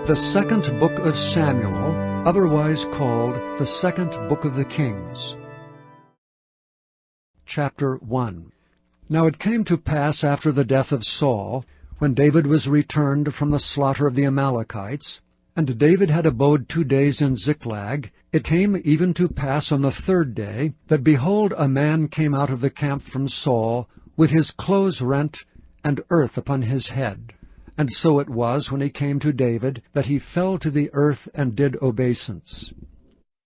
The second book of Samuel, otherwise called the second book of the Kings. Chapter 1. Now it came to pass after the death of Saul, when David was returned from the slaughter of the Amalekites, and David had abode 2 days in Ziklag, it came even to pass on the 3rd day, that behold, a man came out of the camp from Saul, with his clothes rent, and earth upon his head. And so it was, when he came to David, that he fell to the earth and did obeisance.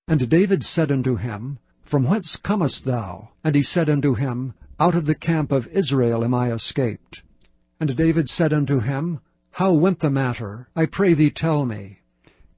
And David said unto him, From whence comest thou? And he said unto him, Out of the camp of Israel am I escaped. And David said unto him, How went the matter? I pray thee tell me.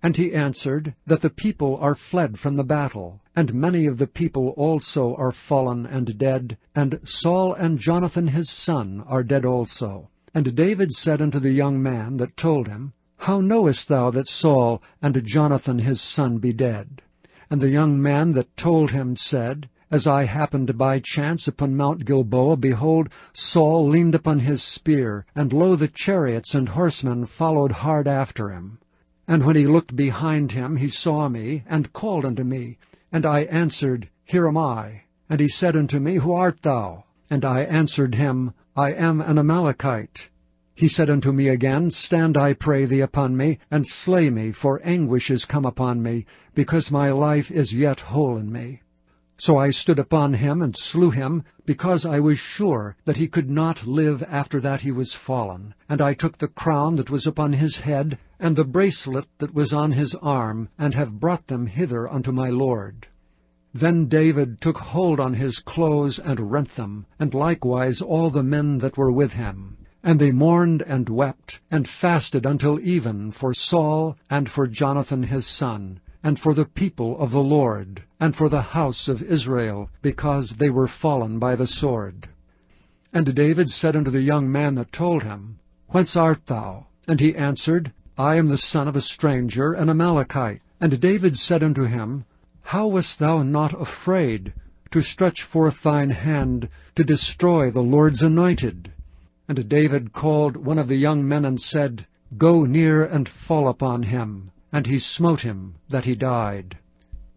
And he answered, That the people are fled from the battle, and many of the people also are fallen and dead, and Saul and Jonathan his son are dead also. And David said unto the young man that told him, How knowest thou that Saul and Jonathan his son be dead? And the young man that told him said, As I happened by chance upon Mount Gilboa, behold, Saul leaned upon his spear, and lo, the chariots and horsemen followed hard after him. And when he looked behind him, he saw me, and called unto me. And I answered, Here am I. And he said unto me, Who art thou? And I answered him, I am an Amalekite. He said unto me again, Stand, I pray thee, upon me, and slay me, for anguish is come upon me, because my life is yet whole in me. So I stood upon him, and slew him, because I was sure that he could not live after that he was fallen. And I took the crown that was upon his head, and the bracelet that was on his arm, and have brought them hither unto my lord. Then David took hold on his clothes, and rent them, and likewise all the men that were with him. And they mourned and wept, and fasted until even for Saul, and for Jonathan his son, and for the people of the Lord, and for the house of Israel, because they were fallen by the sword. And David said unto the young man that told him, Whence art thou? And he answered, I am the son of a stranger, an Amalekite. And David said unto him, How wast thou not afraid to stretch forth thine hand to destroy the Lord's anointed? And David called one of the young men and said, Go near and fall upon him. And he smote him, that he died.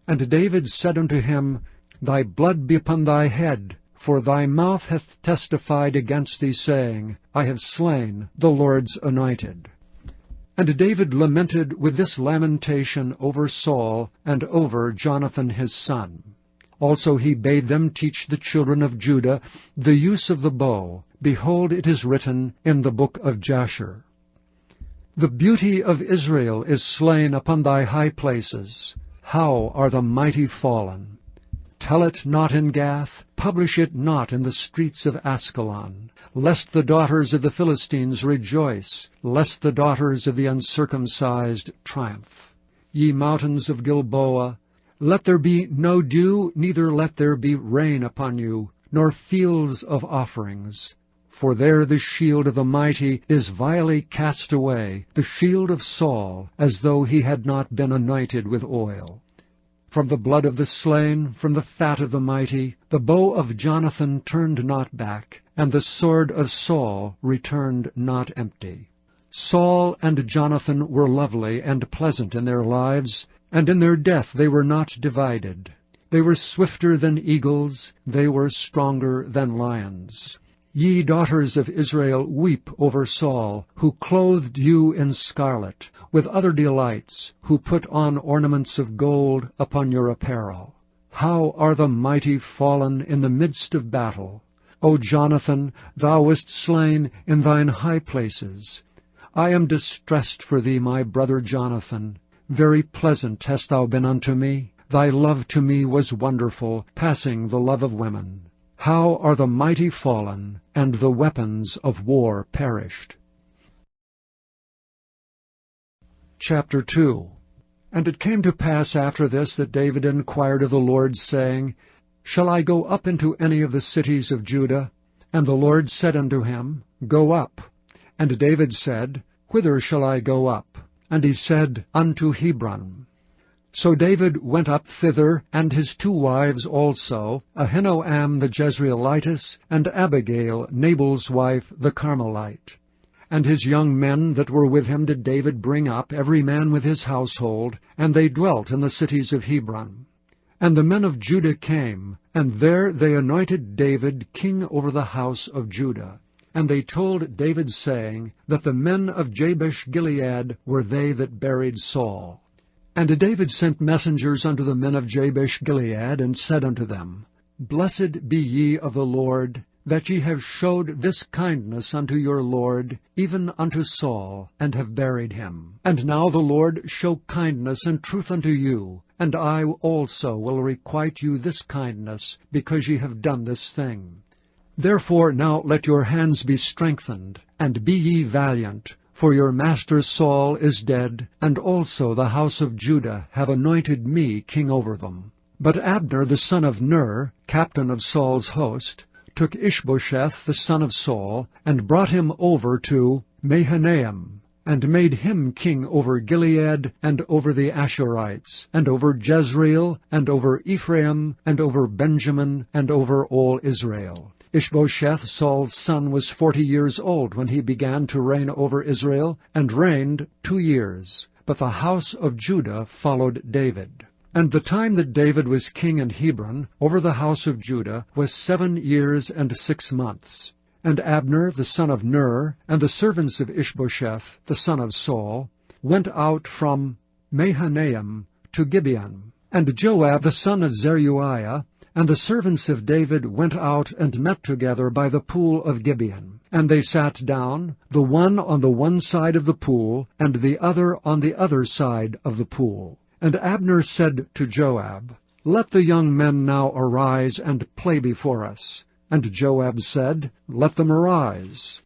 And David said unto him, Thy blood be upon thy head, for thy mouth hath testified against thee, saying, I have slain the Lord's anointed. And David lamented with this lamentation over Saul and over Jonathan his son. Also he bade them teach the children of Judah the use of the bow. Behold, it is written in the book of Jasher. The beauty of Israel is slain upon thy high places. How are the mighty fallen! Tell it not in Gath, publish it not in the streets of Askelon, lest the daughters of the Philistines rejoice, lest the daughters of the uncircumcised triumph. Ye mountains of Gilboa, let there be no dew, neither let there be rain upon you, nor fields of offerings. For there the shield of the mighty is vilely cast away, the shield of Saul, as though he had not been anointed with oil. From the blood of the slain, from the fat of the mighty, the bow of Jonathan turned not back, and the sword of Saul returned not empty. Saul and Jonathan were lovely and pleasant in their lives, and in their death they were not divided. They were swifter than eagles, they were stronger than lions. Ye daughters of Israel, weep over Saul, who clothed you in scarlet, with other delights, who put on ornaments of gold upon your apparel. How are the mighty fallen in the midst of battle! O Jonathan, thou wast slain in thine high places. I am distressed for thee, my brother Jonathan. Very pleasant hast thou been unto me. Thy love to me was wonderful, passing the love of women. How are the mighty fallen, and the weapons of war perished! Chapter 2. And it came to pass after this that David inquired of the Lord, saying, Shall I go up into any of the cities of Judah? And the Lord said unto him, Go up. And David said, Whither shall I go up? And he said, Unto Hebron. So David went up thither, and his 2 wives also, Ahinoam the Jezreelitess, and Abigail, Nabal's wife, the Carmelite. And his young men that were with him did David bring up, every man with his household, and they dwelt in the cities of Hebron. And the men of Judah came, and there they anointed David king over the house of Judah. And they told David, saying, that the men of Jabesh-Gilead were they that buried Saul. And David sent messengers unto the men of Jabesh-Gilead, and said unto them, Blessed be ye of the Lord, that ye have showed this kindness unto your Lord, even unto Saul, and have buried him. And now the Lord show kindness and truth unto you, and I also will requite you this kindness, because ye have done this thing. Therefore now let your hands be strengthened, and be ye valiant, for your master Saul is dead, and also the house of Judah have anointed me king over them. But Abner the son of Ner, captain of Saul's host, took Ishbosheth the son of Saul, and brought him over to Mahanaim, and made him king over Gilead, and over the Asherites, and over Jezreel, and over Ephraim, and over Benjamin, and over all Israel. Ishbosheth, Saul's son, was 40 years old when he began to reign over Israel, and reigned 2 years. But the house of Judah followed David. And the time that David was king in Hebron over the house of Judah was 7 years and 6 months. And Abner the son of Ner, and the servants of Ishbosheth the son of Saul, went out from Mahanaim to Gibeon. And Joab the son of Zeruiah, and the servants of David went out and met together by the pool of Gibeon. And they sat down, the one on the one side of the pool, and the other on the other side of the pool. And Abner said to Joab, Let the young men now arise and play before us. And Joab said, Let them arise.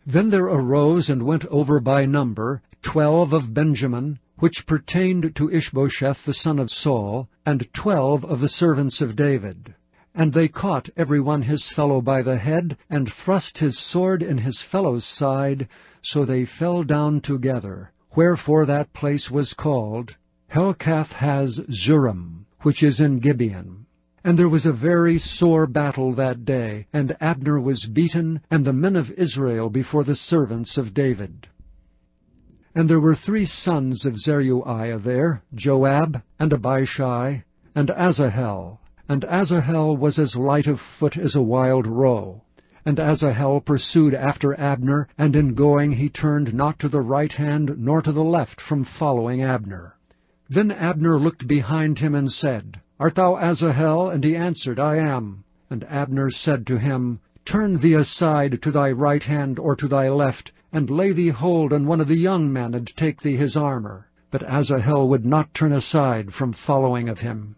Then there arose and went over by number 12 of Benjamin, which pertained to Ishbosheth the son of Saul, and 12 of the servants of David. And they caught every one his fellow by the head, and thrust his sword in his fellow's side, so they fell down together. Wherefore that place was called Helkath-haz-Zurim, which is in Gibeon. And there was a very sore battle that day, and Abner was beaten, and the men of Israel before the servants of David. And there were 3 sons of Zeruiah there, Joab, and Abishai, and Asahel. And Asahel was as light of foot as a wild roe. And Asahel pursued after Abner, and in going he turned not to the right hand nor to the left from following Abner. Then Abner looked behind him and said, Art thou Asahel? And he answered, I am. And Abner said to him, Turn thee aside to thy right hand or to thy left, and lay thee hold on one of the young men, and take thee his armor. But Asahel would not turn aside from following of him.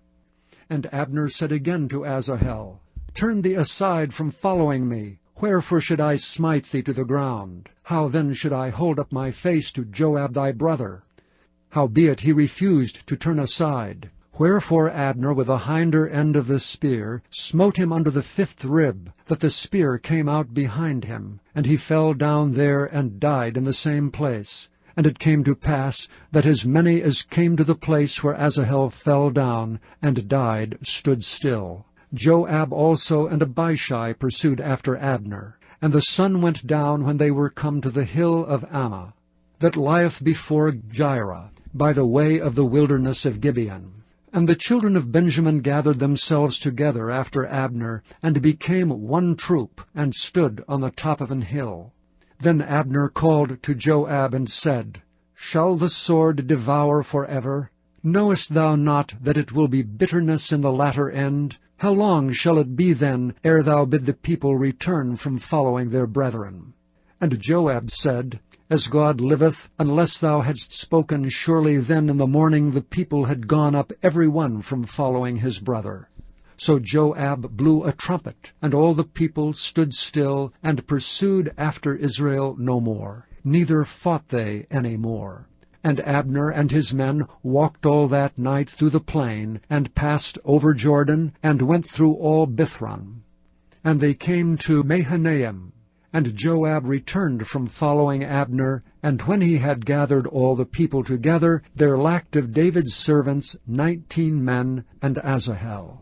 And Abner said again to Asahel, Turn thee aside from following me. Wherefore should I smite thee to the ground? How then should I hold up my face to Joab thy brother? Howbeit he refused to turn aside. Wherefore Abner with the hinder end of the spear smote him under the 5th rib, that the spear came out behind him, and he fell down there and died in the same place. And it came to pass that as many as came to the place where Asahel fell down and died stood still. Joab also and Abishai pursued after Abner. And the sun went down when they were come to the hill of Ammah, that lieth before Jireh, by the way of the wilderness of Gibeon. And the children of Benjamin gathered themselves together after Abner, and became one troop, and stood on the top of an hill. Then Abner called to Joab, and said, Shall the sword devour forever? Knowest thou not that it will be bitterness in the latter end? How long shall it be then, ere thou bid the people return from following their brethren? And Joab said, As God liveth, unless thou hadst spoken, surely then in the morning the people had gone up every one from following his brother. So Joab blew a trumpet, and all the people stood still, and pursued after Israel no more, neither fought they any more. And Abner and his men walked all that night through the plain, and passed over Jordan, and went through all Bithron. And they came to Mahanaim. And Joab returned from following Abner, and when he had gathered all the people together, there lacked of David's servants 19 men and Asahel.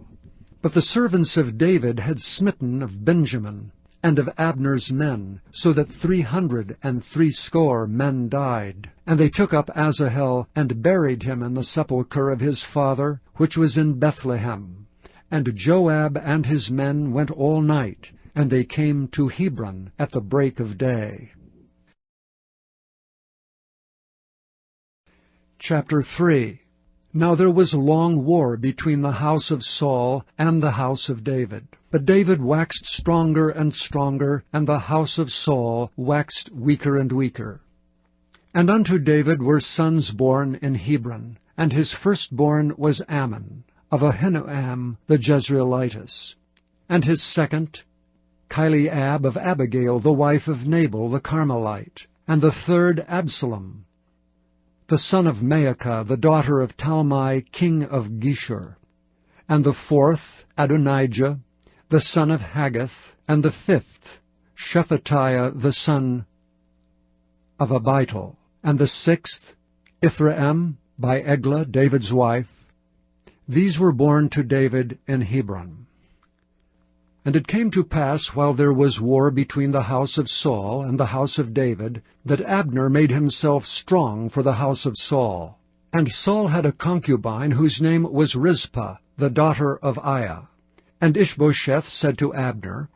But the servants of David had smitten of Benjamin and of Abner's men, so that 360 men died. And they took up Asahel, and buried him in the sepulchre of his father, which was in Bethlehem. And Joab and his men went all night, and they came to Hebron at the break of day. Chapter 3. Now there was long war between the house of Saul and the house of David. But David waxed stronger and stronger, and the house of Saul waxed weaker and weaker. And unto David were sons born in Hebron, and his firstborn was Ammon, of Ahinoam the Jezreelitess, and his second, Chileab of Abigail, the wife of Nabal the Carmelite, and the third Absalom, the son of Maacah, the daughter of Talmai, king of Geshur, and the fourth Adonijah, the son of Haggith, and the fifth Shephatiah, the son of Abital, and the sixth Ithream by Eglah, David's wife. These were born to David in Hebron. And it came to pass, while there was war between the house of Saul and the house of David, that Abner made himself strong for the house of Saul. And Saul had a concubine whose name was Rizpah, the daughter of Aiah. And Ishbosheth said to Abner,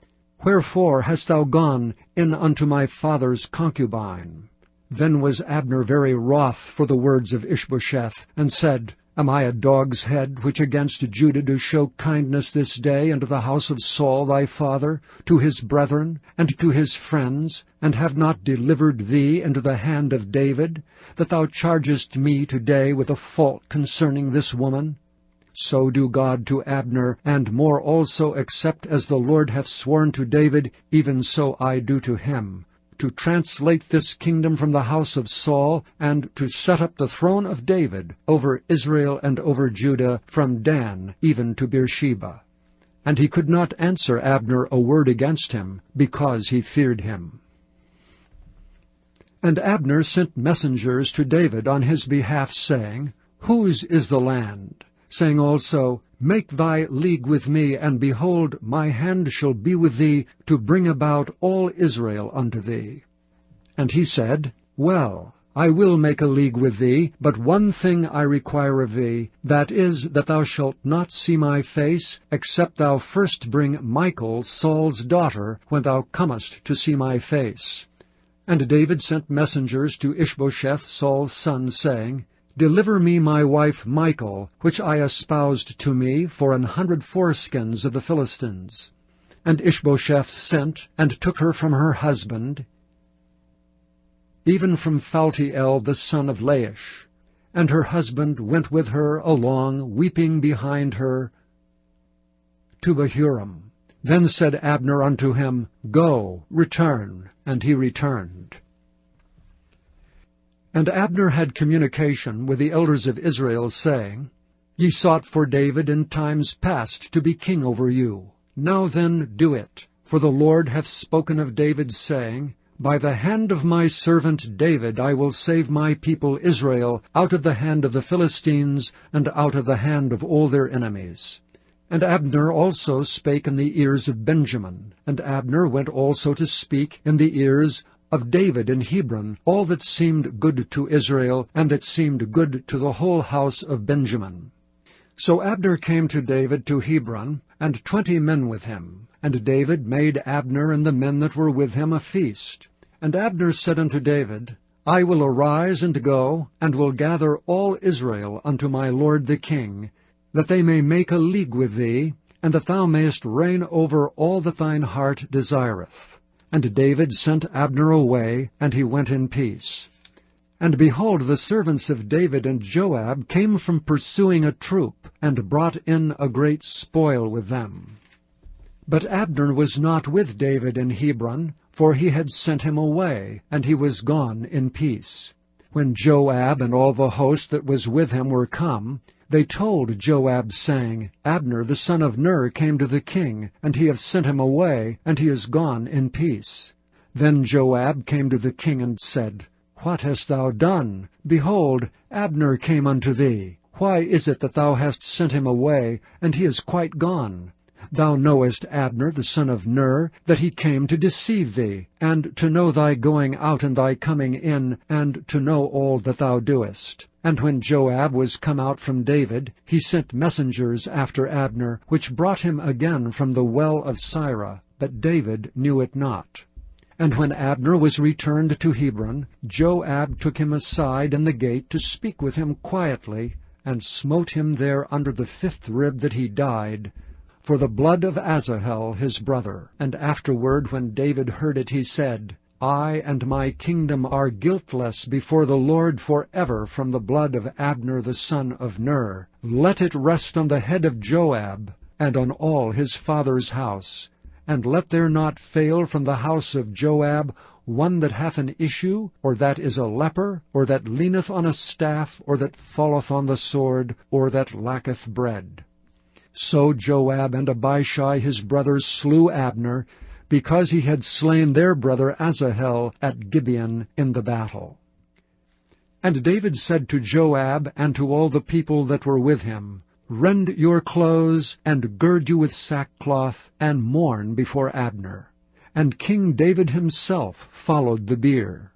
Wherefore hast thou gone in unto my father's concubine? Then was Abner very wroth for the words of Ishbosheth, and said, Am I a dog's head, which against Judah do show kindness this day unto the house of Saul thy father, to his brethren, and to his friends, and have not delivered thee into the hand of David, that thou chargest me today with a fault concerning this woman? So do God to Abner, and more also, except as the Lord hath sworn to David, even so I do to him, to translate this kingdom from the house of Saul, and to set up the throne of David over Israel and over Judah, from Dan even to Beersheba. And he could not answer Abner a word against him, because he feared him. And Abner sent messengers to David on his behalf, saying, Whose is the land? Saying also, Make thy league with me, and behold, my hand shall be with thee, to bring about all Israel unto thee. And he said, Well, I will make a league with thee, but one thing I require of thee, that is, that thou shalt not see my face, except thou first bring Michal, Saul's daughter, when thou comest to see my face. And David sent messengers to Ishbosheth, Saul's son, saying, Deliver me my wife Michal, which I espoused to me for 100 foreskins of the Philistines. And Ishbosheth sent, and took her from her husband, even from Phaltiel the son of Laish. And her husband went with her along, weeping behind her, to Bahurim. Then said Abner unto him, Go, return. And he returned. And Abner had communication with the elders of Israel, saying, Ye sought for David in times past to be king over you. Now then do it. For the Lord hath spoken of David, saying, By the hand of my servant David I will save my people Israel out of the hand of the Philistines, and out of the hand of all their enemies. And Abner also spake in the ears of Benjamin. And Abner went also to speak in the ears of David in Hebron, all that seemed good to Israel, and that seemed good to the whole house of Benjamin. So Abner came to David to Hebron, and 20 men with him. And David made Abner and the men that were with him a feast. And Abner said unto David, I will arise and go, and will gather all Israel unto my lord the king, that they may make a league with thee, and that thou mayest reign over all that thine heart desireth. And David sent Abner away, and he went in peace. And behold, the servants of David and Joab came from pursuing a troop, and brought in a great spoil with them. But Abner was not with David in Hebron, for he had sent him away, and he was gone in peace. When Joab and all the host that was with him were come, they told Joab, saying, Abner the son of Ner came to the king, and he hath sent him away, and he is gone in peace. Then Joab came to the king and said, What hast thou done? Behold, Abner came unto thee. Why is it that thou hast sent him away, and he is quite gone? Thou knowest Abner the son of Ner, that he came to deceive thee, and to know thy going out and thy coming in, and to know all that thou doest. And when Joab was come out from David, he sent messengers after Abner, which brought him again from the well of Sirah, but David knew it not. And when Abner was returned to Hebron, Joab took him aside in the gate to speak with him quietly, and smote him there under the 5th rib that he died, for the blood of Asahel his brother. And afterward, when David heard it, he said, I and my kingdom are guiltless before the Lord forever from the blood of Abner the son of Ner. Let it rest on the head of Joab, and on all his father's house. And let there not fail from the house of Joab one that hath an issue, or that is a leper, or that leaneth on a staff, or that falleth on the sword, or that lacketh bread. So Joab and Abishai his brothers slew Abner, because he had slain their brother Asahel at Gibeon in the battle. And David said to Joab and to all the people that were with him, Rend your clothes, and gird you with sackcloth, and mourn before Abner. And King David himself followed the bier.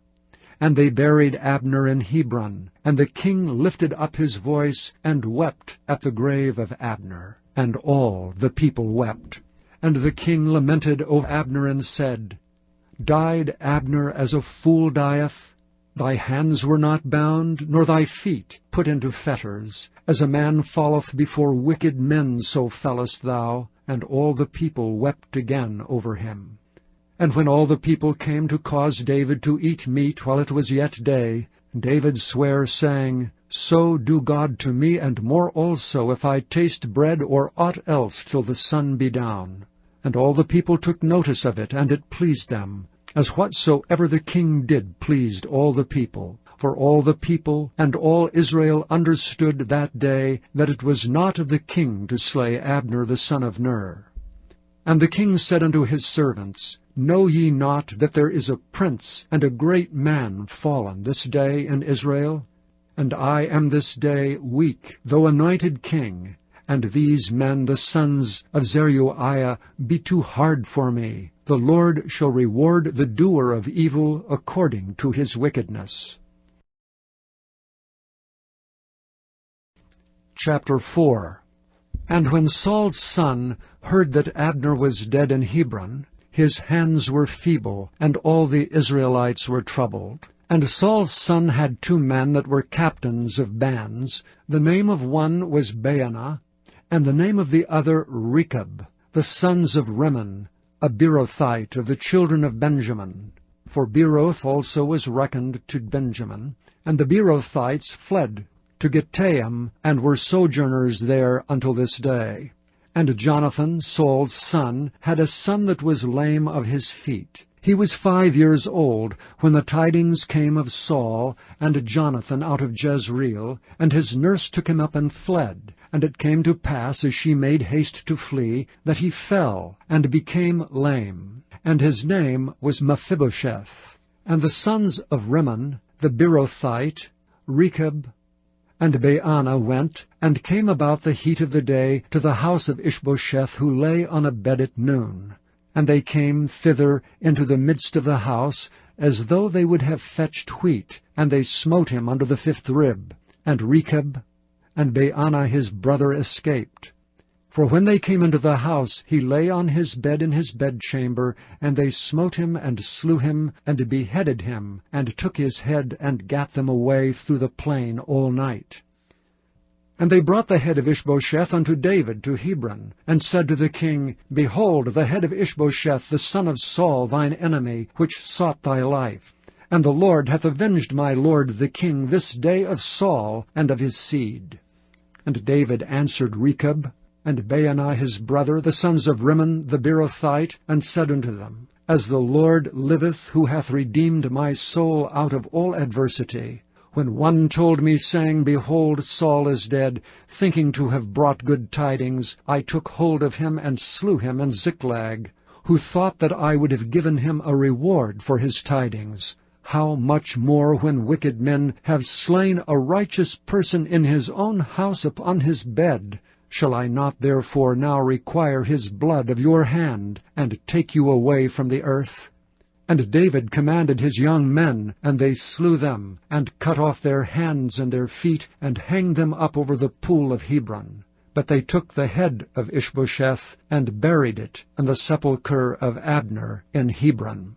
And they buried Abner in Hebron, and the king lifted up his voice, and wept at the grave of Abner. And all the people wept. And the king lamented over Abner, and said, Died Abner as a fool dieth? Thy hands were not bound, nor thy feet put into fetters. As a man falleth before wicked men, so fellest thou. And all the people wept again over him. And when all the people came to cause David to eat meat while it was yet day, David sware, saying, So do God to me, and more also, if I taste bread or aught else till the sun be down. And all the people took notice of it, and it pleased them, as whatsoever the king did pleased all the people. For all the people and all Israel understood that day that it was not of the king to slay Abner the son of Ner. And the king said unto his servants, Know ye not that there is a prince and a great man fallen this day in Israel? And I am this day weak, though anointed king, and these men, the sons of Zeruiah, be too hard for me. The Lord shall reward the doer of evil according to his wickedness. Chapter 4. And when Saul's son heard that Abner was dead in Hebron, his hands were feeble, and all the Israelites were troubled. And Saul's son had 2 men that were captains of bands. The name of one was Baanah, and the name of the other Rechab, the sons of Rimmon, a Beerothite of the children of Benjamin. For Beeroth also was reckoned to Benjamin. And the Beerothites fled to Gittaim, and were sojourners there until this day. And Jonathan, Saul's son, had a son that was lame of his feet. He was 5 years old when the tidings came of Saul and Jonathan out of Jezreel, and his nurse took him up and fled. And it came to pass, as she made haste to flee, that he fell and became lame. And his name was Mephibosheth. And the sons of Rimmon, the Beerothite, Rechab, and Baanah went, and came about the heat of the day to the house of Ishbosheth, who lay on a bed at noon. And they came thither into the midst of the house, as though they would have fetched wheat, and they smote him under the 5th rib. And Rechab and Baanah his brother escaped. For when they came into the house, he lay on his bed in his bedchamber, and they smote him, and slew him, and beheaded him, and took his head, and gat them away through the plain all night. And they brought the head of Ishbosheth unto David to Hebron, and said to the king, Behold, the head of Ishbosheth, the son of Saul, thine enemy, which sought thy life. And the Lord hath avenged my lord the king this day of Saul and of his seed. And David answered Rechab and Baanah his brother, the sons of Rimmon the Beerothite, and said unto them, As the Lord liveth, who hath redeemed my soul out of all adversity, when one told me, saying, Behold, Saul is dead, thinking to have brought good tidings, I took hold of him and slew him in Ziklag, who thought that I would have given him a reward for his tidings. How much more when wicked men have slain a righteous person in his own house upon his bed? Shall I not therefore now require his blood of your hand, and take you away from the earth? And David commanded his young men, and they slew them, and cut off their hands and their feet, and hanged them up over the pool of Hebron. But they took the head of Ishbosheth, and buried it in the sepulchre of Abner in Hebron.